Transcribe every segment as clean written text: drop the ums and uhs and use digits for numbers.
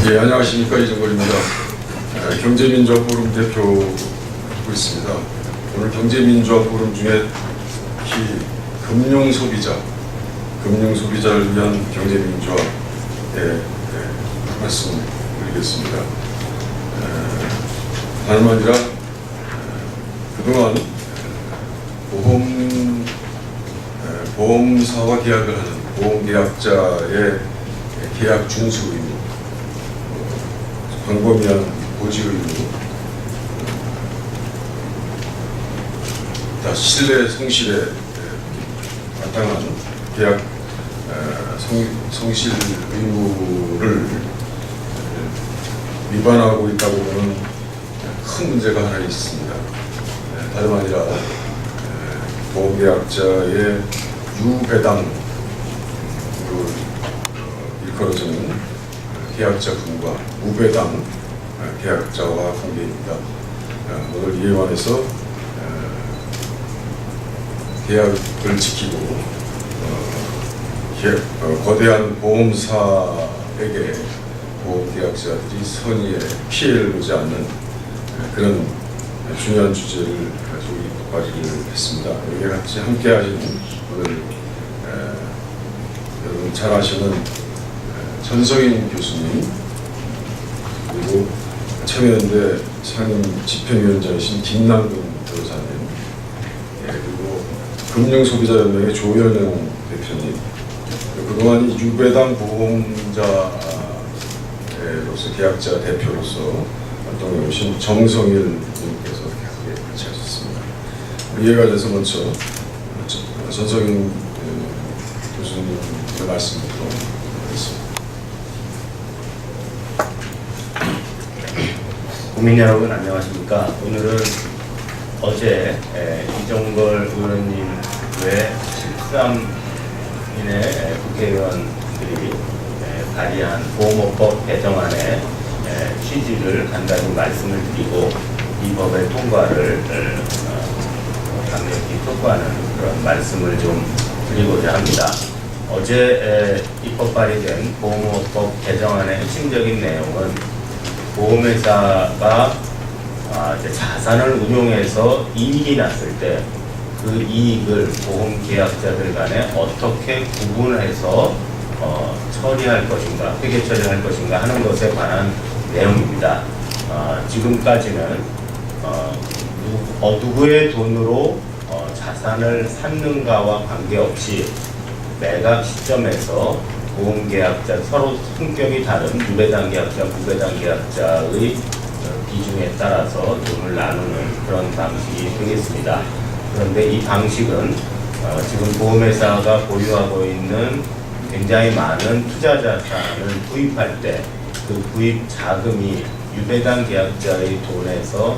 예, 안녕하십니까. 이정걸입니다. 경제민주화포럼 대표하고 있습니다. 오늘 경제민주화포럼 중에 특히 금융소비자를 위한 경제민주화에 말씀드리겠습니다. 다름 아니라 그동안 보험사와 계약을 하는 보험계약자의 계약 준수 의무, 광범위한 고지 의무, 신뢰 성실에 마땅한 계약 성실 의무를 위반하고 있다고 보는 큰 문제가 하나 있습니다. 다름 아니라 보험계약자의 유배당으로 일컬어지는 계약자분과 무배당 계약자와 관계입니다. 오늘 이에 관해서 계약을 지키고 거대한 보험사에게 보험계약자들이 선의에 피해를 오지 않는 그런 중요한 주제를 가지고 이 발의를 했습니다. 여기에 같이 함께 하시는 오늘 여러분 잘 아시는 전성인 교수님, 그리고 참여연대 상임 집행위원장이신 김남근 변호사님, 그리고 금융소비자연맹의 조현영 대표님, 그동안 이 유배당 보험자로서 계약자 대표로서 활동해 오신 정성일 님께서 같이 하셨습니다. 이에 관해서 먼저 전성인 교수님의 말씀부터 하겠습니다. 국민 여러분 안녕하십니까. 오늘은 어제 이정걸 의원님 외 13인의 국회의원들이 발의한 보험업법 개정안의 취지를 간단히 말씀을 드리고 이 법의 통과를 강력히 촉구하는 그런 말씀을 좀 드리고자 합니다. 어제 입법 발의된 보험업법 개정안의 핵심적인 내용은 보험회사가 이제 자산을 운용해서 이익이 났을 때 그 이익을 보험계약자들 간에 어떻게 구분해서 처리할 것인가, 회계 처리할 것인가 하는 것에 관한 내용입니다. 지금까지는 누구의 돈으로 자산을 샀는가와 관계없이 매각 시점에서 보험계약자 서로 성격이 다른 유배당 계약자, 무배당 계약자의 비중에 따라서 돈을 나누는 그런 방식이 되겠습니다. 그런데 이 방식은 지금 보험회사가 보유하고 있는 굉장히 많은 투자 자산을 구입할 때 그 구입 자금이 유배당 계약자의 돈에서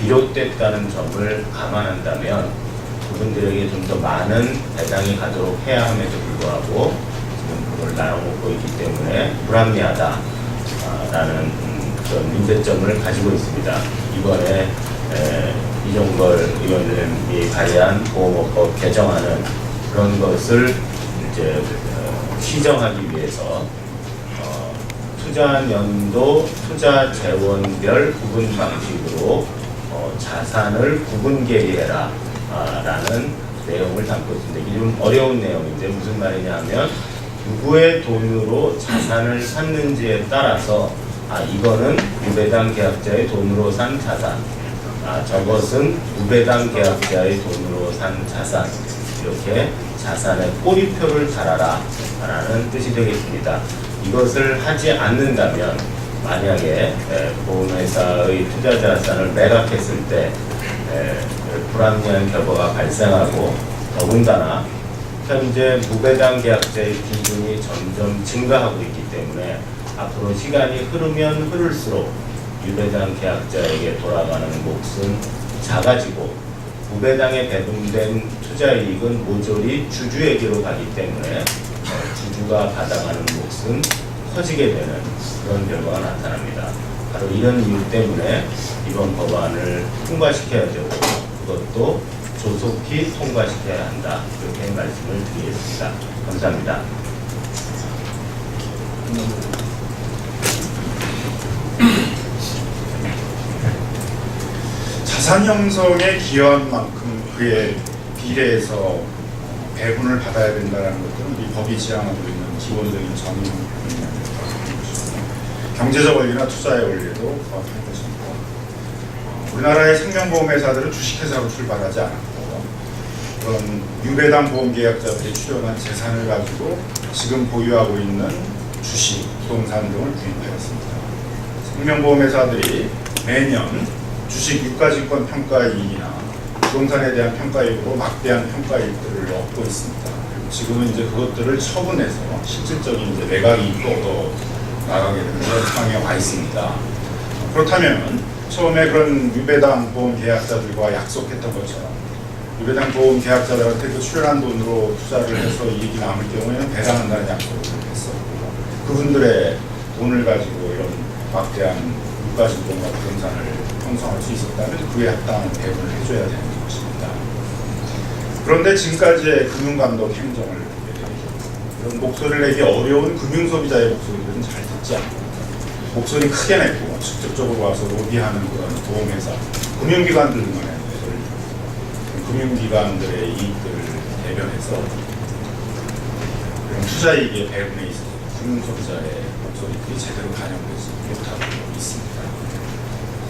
비롯됐다는 점을 감안한다면 그분들에게 좀 더 많은 배당이 가도록 해야 함에도 불구하고 지금 그걸 나눠먹고 있기 때문에 불합리하다라는 그런 문제점을 가지고 있습니다. 이번에 이정걸 의원님이 발의한 보험업법 개정안은 그런 것을 이제 시정하기 위해서 투자 연도, 투자 재원별 구분 방식으로 자산을 구분 계리해라 라는 내용을 담고 있습니다. 이게 좀 어려운 내용인데 무슨 말이냐 하면 누구의 돈으로 자산을 샀는지에 따라서 이거는 유배당 계약자의 돈으로 산 자산, 저것은 무배당 계약자의 돈으로 산 자산, 이렇게 자산의 꼬리표를 달아라 라는 뜻이 되겠습니다. 이것을 하지 않는다면 만약에 보험회사의 투자 자산을 매각했을 때 불합리한 결과가 발생하고 더군다나 현재 무배당 계약자의 비중이 점점 증가하고 있기 때문에 앞으로 시간이 흐르면 흐를수록 유배당 계약자에게 돌아가는 몫은 작아지고 무배당에 배분된 투자이익은 모조리 주주에게로 가기 때문에 주주가 받아가는 몫은 커지게 되는 그런 결과가 나타납니다. 바로 이런 이유 때문에 이번 법안을 통과시켜야 되고 그것도 조속히 통과시켜야 한다. 이렇게 말씀을 드리겠습니다. 감사합니다. 자산 형성에 기여한 만큼 그에 비례해서 배분을 받아야 된다는 것들은 우리 법이 지향하고 있는 기본적인 정의입니다. 경제적 원리나 투자의 원리에도 부합할 것입니다. 우리나라의 생명보험회사들은 주식회사로 출발하지 않았고 그런 유배당 보험계약자들이 출연한 재산을 가지고 지금 보유하고 있는 주식, 부동산 등을 구입하였습니다. 생명보험회사들이 매년 주식 유가증권 평가이익이나 부동산에 대한 평가이익으로 막대한 평가이익들을 얻고 있습니다. 그리고 지금은 이제 그것들을 처분해서 실질적인 이제 매각이익도 얻어 나가게 되는 그런 상황에 와 있습니다. 그렇다면 처음에 그런 유배당 보험 계약자들과 약속했던 것처럼 유배당 보험 계약자들한테 그 출연한 돈으로 투자를 해서 이익이 남을 경우에는 배당한다는 약속을 했었고 그분들의 돈을 가지고 이런 막대한 유가증권과 부동산을 형성할 수 있었다면 그에 합당한 배분을 해줘야 되는 것입니다. 그런데 지금까지의 금융감독 행정을 보게 되죠. 이런 목소리를 내기 어려운 금융소비자의 목소리들은 잘 듣지 않고 목소리 크게 내고 직접적으로 와서 로비하는 그런 보험회사, 금융기관들만의 목소리를 금융기관들의 이익들을 대변해서 이런 투자이익의 배분에 있어서 금융소비자의 목소리들이 제대로 반영되지 못하고 있습니다.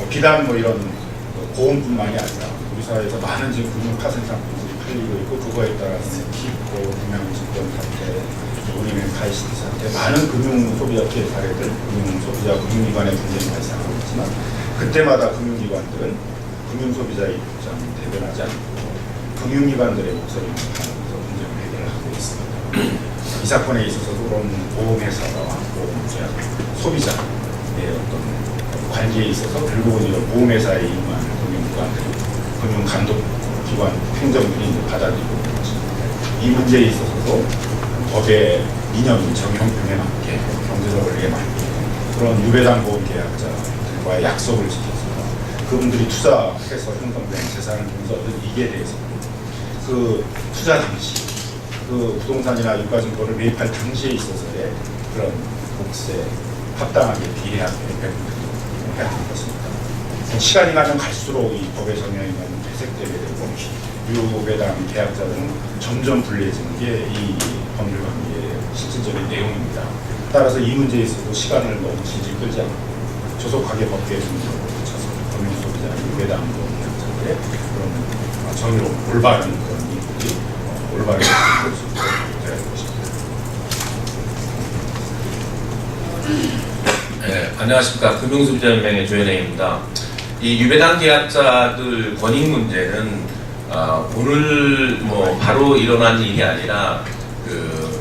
비단 이런 보험뿐만이 아니라 우리 사회에서 많은 지금 금융 파생 상품들이 팔리고 있고 그거에 따라서 킵고 금융증권 사태, 우리은행 카이시티 사태 많은 금융 소비자 피해 사례들, 금융 소비자 금융기관의 분쟁이 발생하고 있지만 그때마다 금융기관들은 금융 소비자의 입장을 대변하지 않고 금융기관들의 목소리를 하면서 문제를 해결하고 있습니다. 이 사건에 있어서도 그런 보험회사와 보험자, 소비자의 어떤 관계에 있어서 결국은 이런 보험회사에 임한 금융기관들, 금융감독기관 행정들이 이제 받아들이고 있는 것입니다. 이 문제에 있어서도 법의 이념, 정형평에 맞게, 경제적 원리에 맞게 그런 유배당 보험 계약자들과의 약속을 지켜서 그분들이 투자해서 형성된 재산을 통해서 얻은 이익에 대해서 그 투자 당시, 그 부동산이나 유가증권을 매입할 당시에 있어서의 그런 몫에 합당하게 비례하게 배분해야 하는 것입니다. 시간이 가면 갈수록 이 법의 정형이 퇴색되게 되고 유배당 계약자들은 점점 불리해지는 게 이 법률 관계의 실질적인 내용입니다. 따라서 이 문제에 있어서 시간을 너무 질질 끌지 않고 조속하게 법계의 문제로 붙여서 금융소비자 유배당 계약자들의 그런 정의로운 올바른 그런 이익들이 올바르게 될 수 있도록 해야 될 것입니다. 네, 안녕하십니까. 금융소비자연맹의 조현행입니다. 이 유배당 계약자들 권익 문제는 오늘 바로 일어난 일이 아니라 그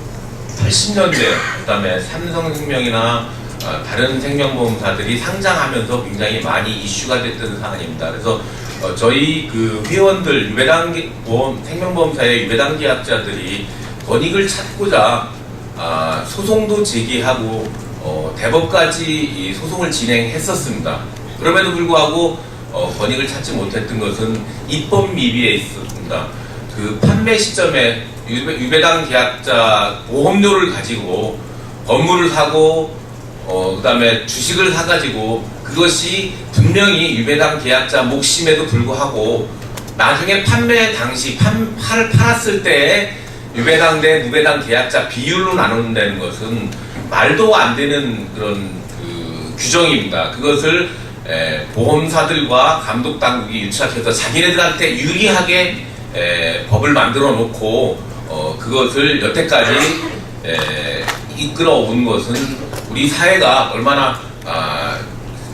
80년대 그다음에 삼성생명이나 다른 생명보험사들이 상장하면서 굉장히 많이 이슈가 됐던 사안입니다. 그래서 저희 그 회원들 유배당 보험 생명보험사의 유배당 계약자들이 권익을 찾고자 소송도 제기하고 대법까지 이 소송을 진행했었습니다. 그럼에도 불구하고 권익을 찾지 못했던 것은 입법 미비에 있었습니다. 그 판매 시점에 유배당 계약자 보험료를 가지고 건물을 사고 그 다음에 주식을 사가지고 그것이 분명히 유배당 계약자 몫임에도 불구하고 나중에 판매 당시 팔았을 때 유배당 대 무배당 계약자 비율로 나눈다는 것은 말도 안 되는 그런 그 규정입니다. 그것을 보험사들과 감독당국이 유착해서 자기네들한테 유리하게 법을 만들어 놓고 그것을 여태까지 이끌어 온 것은 우리 사회가 얼마나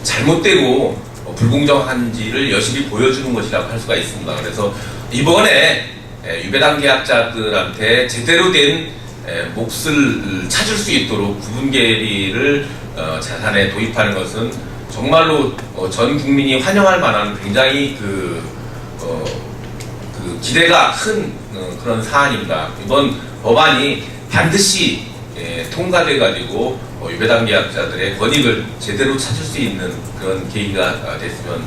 잘못되고 불공정한지를 여실히 보여주는 것이라고 할 수가 있습니다. 그래서 이번에 유배당 계약자들한테 제대로 된 몫을 찾을 수 있도록 구분계리를 자산에 도입하는 것은 정말로 전 국민이 환영할 만한 굉장히 그 기대가 큰 그런 사안입니다. 이번 법안이 반드시 통과돼 가지고 유배당 계약자들의 권익을 제대로 찾을 수 있는 그런 계기가 됐으면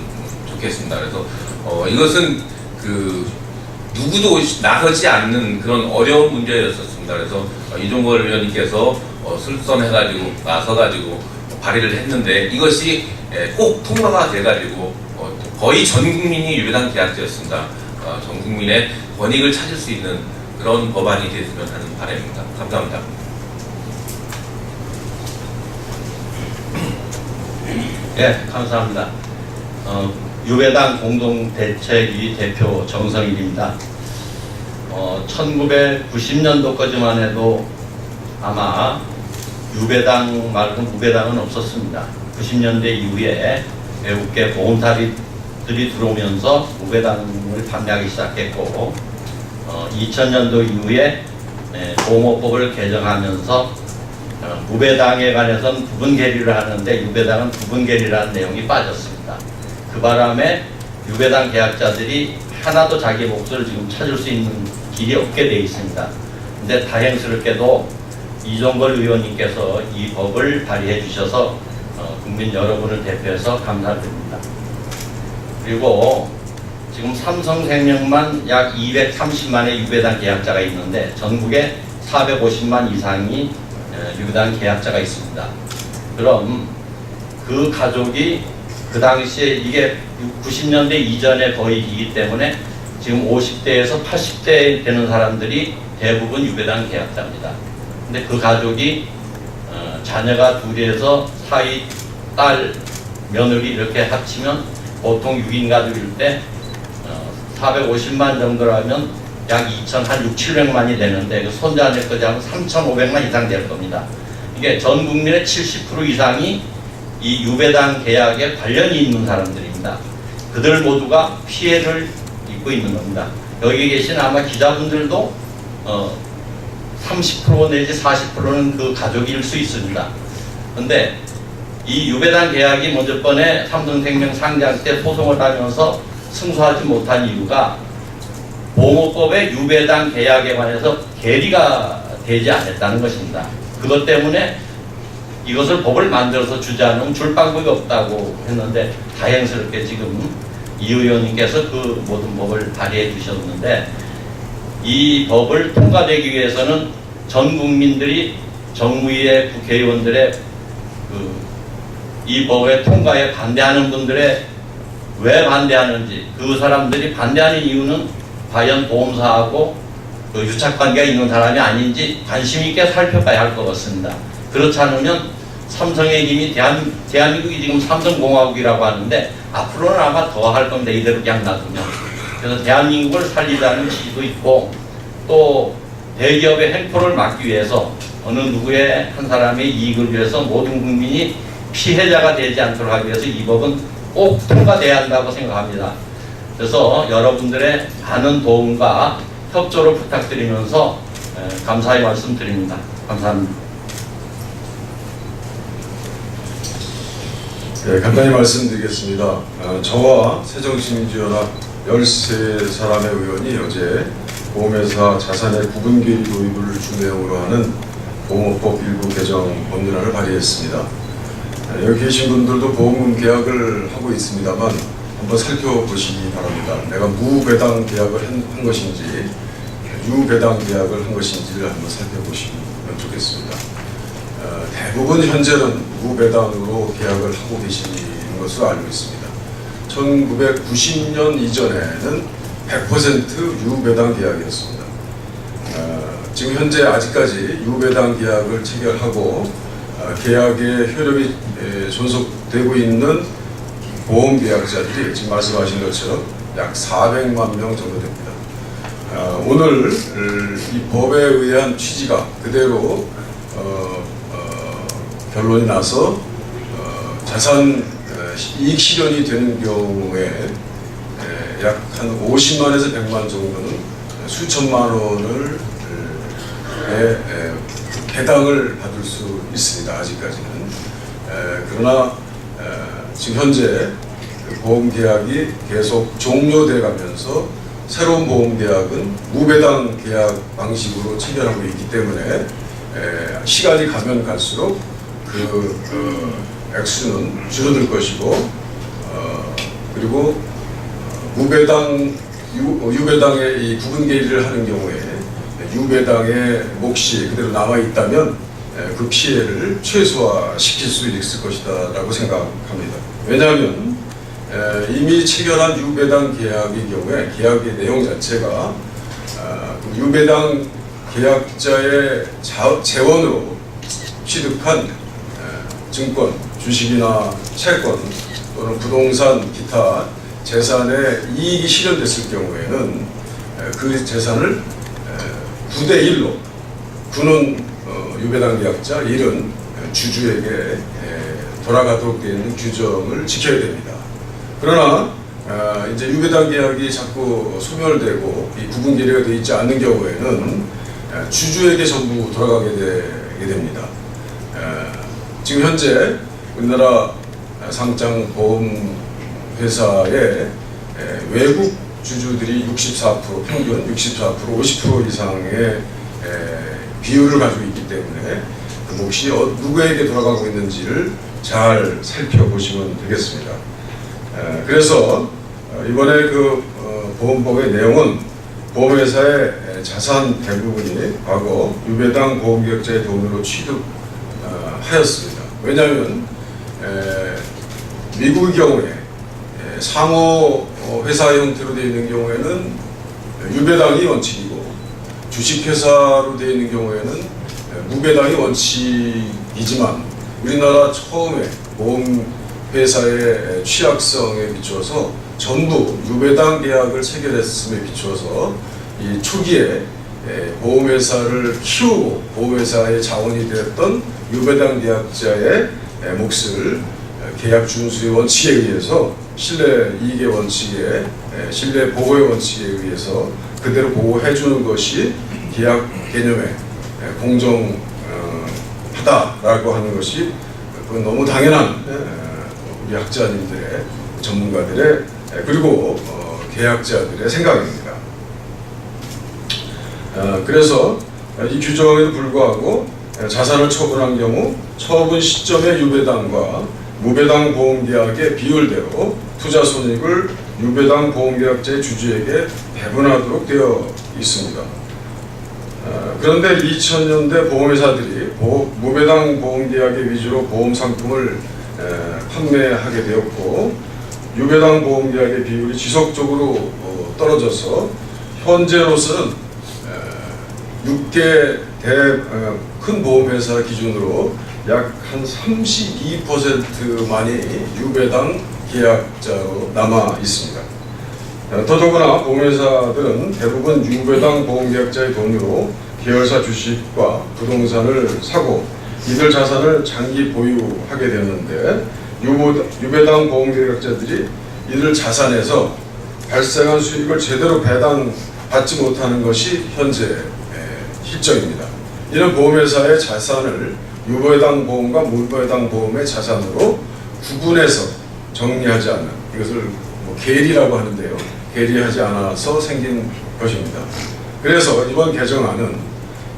좋겠습니다. 그래서 이것은 그 누구도 나서지 않는 그런 어려운 문제였었습니다. 그래서 이종걸 의원님께서 술선해가지고 나서가지고 발의를 했는데 이것이 꼭 통과가 돼가지고 거의 전 국민이 유배당 계약자였습니다. 전 국민의 권익을 찾을 수 있는 그런 법안이 됐으면 하는 바람입니다. 감사합니다. 네, 감사합니다. 유배당 공동대책위 대표 정성일입니다. 1990년도까지만 해도 아마 유배당 말고 무배당은 없었습니다. 90년대 이후에 외국계 보험사들이 들어오면서 무배당을 판매하기 시작했고 2000년도 이후에 보험업법을 개정하면서 무배당에 관해서는 부분 계류를 하는데 유배당은 부분 계류라는 내용이 빠졌습니다. 그 바람에 유배당 계약자들이 하나도 자기 몫을 지금 찾을 수 있는 길이 없게 되어 있습니다. 근데 다행스럽게도 이종걸 의원님께서 이 법을 발의해 주셔서 국민 여러분을 대표해서 감사드립니다. 그리고 지금 삼성생명만 약 230만의 유배당 계약자가 있는데 전국에 450만 이상이 유배당 계약자가 있습니다. 그럼 그 가족이 그 당시에 이게 90년대 이전의 거의이기 때문에 지금 50대에서 80대 되는 사람들이 대부분 유배당 계약자입니다. 근데 그 가족이 자녀가 둘에서 사위, 딸, 며느리 이렇게 합치면 보통 6인 가족일 때 450만 정도라면 약 2,600만이 되는데 그 손자녀까지 하면 3,500만 이상 될 겁니다. 이게 전 국민의 70% 이상이 이 유배당 계약에 관련이 있는 사람들입니다. 그들 모두가 피해를 입고 있는 겁니다. 여기 계신 아마 기자분들도 30% 내지 40%는 그 가족일 수 있습니다. 근데 이 유배당 계약이 먼저 번에 삼성생명 상장 때 소송을 하면서 승소하지 못한 이유가 보호법의 유배당 계약에 관해서 계리가 되지 않았다는 것입니다. 그것 때문에 이것을 법을 만들어서 주지 않으면 줄 방법이 없다고 했는데 다행스럽게 지금 이 의원님께서 그 모든 법을 발의해 주셨는데 이 법을 통과되기 위해서는 전 국민들이 정무위의 국회의원들의 이 법의 통과에 반대하는 분들의 왜 반대하는지 그 사람들이 반대하는 이유는 과연 보험사하고 그 유착관계가 있는 사람이 아닌지 관심 있게 살펴봐야 할 것 같습니다. 그렇지 않으면 삼성의 힘이 대한민국이 지금 삼성공화국이라고 하는데 앞으로는 아마 더 할 겁니다. 이대로 그냥 놔두면. 그래서 대한민국을 살리자는 취지도 있고 또 대기업의 횡포를 막기 위해서 어느 누구의 한 사람의 이익을 위해서 모든 국민이 피해자가 되지 않도록 하기 위해서 이 법은 꼭 통과돼야 한다고 생각합니다. 그래서 여러분들의 많은 도움과 협조를 부탁드리면서 감사의 말씀드립니다. 감사합니다. 네, 간단히 말씀드리겠습니다. 저와 새정치민주연합 13사람의 의원이 어제 보험회사 자산의 구분계류 도입을 주내용으로 하는 보험업법 일부 개정 법률안을 발의했습니다. 여기 계신 분들도 보험금 계약을 하고 있습니다만 한번 살펴보시기 바랍니다. 내가 무배당 계약을 한 것인지 유배당 계약을 한 것인지를 한번 살펴보시면 좋겠습니다. 대부분 현재는 무배당으로 계약을 하고 계시는 것으로 알고 있습니다. 1990년 이전에는 100% 유배당 계약이었습니다. 지금 현재 아직까지 유배당 계약을 체결하고 계약의 효력이 존속되고 있는 보험 계약자들이 지금 말씀하신 것처럼 약 400만 명 정도 됩니다. 오늘 이 법에 의한 취지가 그대로 결론이 나서 자산 이익 실현이 되는 경우에 약 한 50만에서 100만 정도는 수천만 원을 배당을 받을 수 있습니다. 아직까지는. 그러나 지금 현재 보험 계약이 계속 종료돼 가면서 새로운 보험 계약은 무배당 계약 방식으로 체결하고 있기 때문에 시간이 가면 갈수록 그 액수는 줄어들 것이고 그리고 유배당의 이 구분 계류를 하는 경우에 유배당의 몫이 그대로 남아 있다면 그 피해를 최소화시킬 수 있을 것이다라고 생각합니다. 왜냐하면 이미 체결한 유배당 계약의 경우에 계약의 내용 자체가 그 유배당 계약자의 재원으로 취득한 증권, 주식이나 채권 또는 부동산, 기타 재산에 이익이 실현됐을 경우에는 그 재산을 9대1로 구는 유배당 계약자 1은 주주에게 돌아가도록 되어 있는 규정을 지켜야 됩니다. 그러나 이제 유배당 계약이 자꾸 소멸되고 이 구분 계류가 되어 있지 않는 경우에는 주주에게 전부 돌아가게 되게 됩니다. 지금 현재 우리나라 상장 보험 회사의 외국 주주들이 64% 평균 64% 50% 이상의 비율을 가지고 있기 때문에 그 몫이 누구에게 돌아가고 있는지를 잘 살펴보시면 되겠습니다. 그래서 이번에 그 보험법의 내용은 보험회사의 자산 대부분이 과거 유배당 보험계약자의 돈으로 취득하였습니다. 왜냐하면 미국의 경우에 상호 회사 형태로 되어 있는 경우에는 유배당이 원칙이고 주식회사로 되어 있는 경우에는 무배당이 원칙이지만 우리나라 처음에 보험회사의 취약성에 비추어서 전부 유배당 계약을 체결했음에 비추어서 이 초기에 보험회사를 키우고 보험회사의 자원이 되었던 유배당 계약자의 몫을 계약 준수의 원칙에 의해서 신뢰 이익의 원칙에 신뢰 보호의 원칙에 의해서 그대로 보호해 주는 것이 계약 개념에 공정하다라고 하는 것이 그건 너무 당연한 우리 학자님들의 전문가들의 그리고 계약자들의 생각입니다. 그래서 이 규정에도 불구하고 자산을 처분한 경우 처분 시점의 유배당과 무배당 보험계약의 비율대로 투자 손익을 유배당 보험계약자의 주주에게 배분하도록 되어 있습니다. 그런데 2000년대 보험회사들이 무배당 보험계약의 위주로 보험 상품을 판매하게 되었고 유배당 보험계약의 비율이 지속적으로 떨어져서 현재로서는 6개 큰 보험회사 기준으로 약 한 32%만이 유배당 계약자로 남아 있습니다. 더더구나 보험회사들은 대부분 유배당 보험계약자의 돈으로 계열사 주식과 부동산을 사고 이들 자산을 장기 보유하게 되는데 유배당 보험계약자들이 이들 자산에서 발생한 수익을 제대로 배당받지 못하는 것이 현재 실정입니다. 이는 보험회사의 자산을 유배당 보험과 무배당 보험의 자산으로 구분해서 정리하지 않는 이것을 계리라고 하는데요. 계리하지 않아서 생긴 것입니다. 그래서 이번 개정안은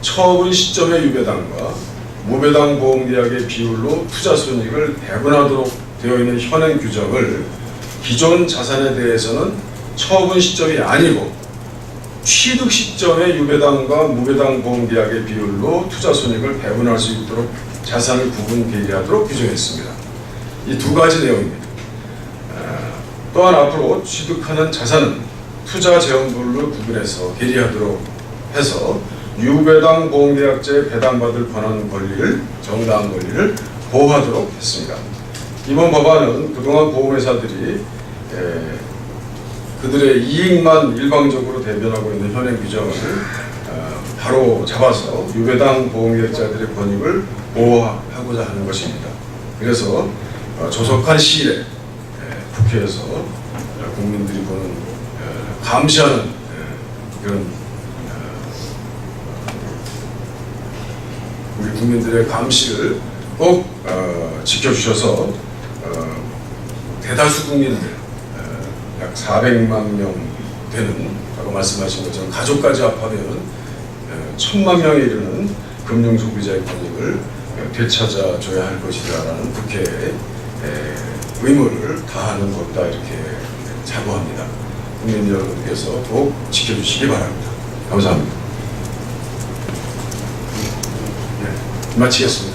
처분 시점의 유배당과 무배당 보험계약의 비율로 투자 손익을 배분하도록 되어 있는 현행 규정을 기존 자산에 대해서는 처분 시점이 아니고 취득 시점의 유배당과 무배당 보험계약의 비율로 투자 손익을 배분할 수 있도록 자산을 구분 계리하도록 규정했습니다. 이 두 가지 내용입니다. 또한 앞으로 취득하는 자산은 투자 재원별로 구분해서 계리하도록 해서 유배당 보험계약자의 배당받을 권한 권리를 정당한 권리를 보호하도록 했습니다. 이번 법안은 그동안 보험회사들이 그들의 이익만 일방적으로 대변하고 있는 현행 규정을 바로 잡아서 유배당 보험계약자들의 권익을 보호하고자 하는 것입니다. 그래서 조속한 시일에 국회에서 국민들이 보는 감시하는 그런 우리 국민들의 감시를 꼭 지켜주셔서 대다수 국민들 약 400만 명 되는 라고 말씀하신 것처럼 가족까지 합하면 1000만 명에 이르는 금융 소비자의 권익을 되찾아줘야 할 것이다라는 국회의 의무를 다하는 것이다 이렇게 자부합니다. 국민 여러분께서 꼭 지켜주시기 바랍니다. 감사합니다. 네, 마치겠습니다.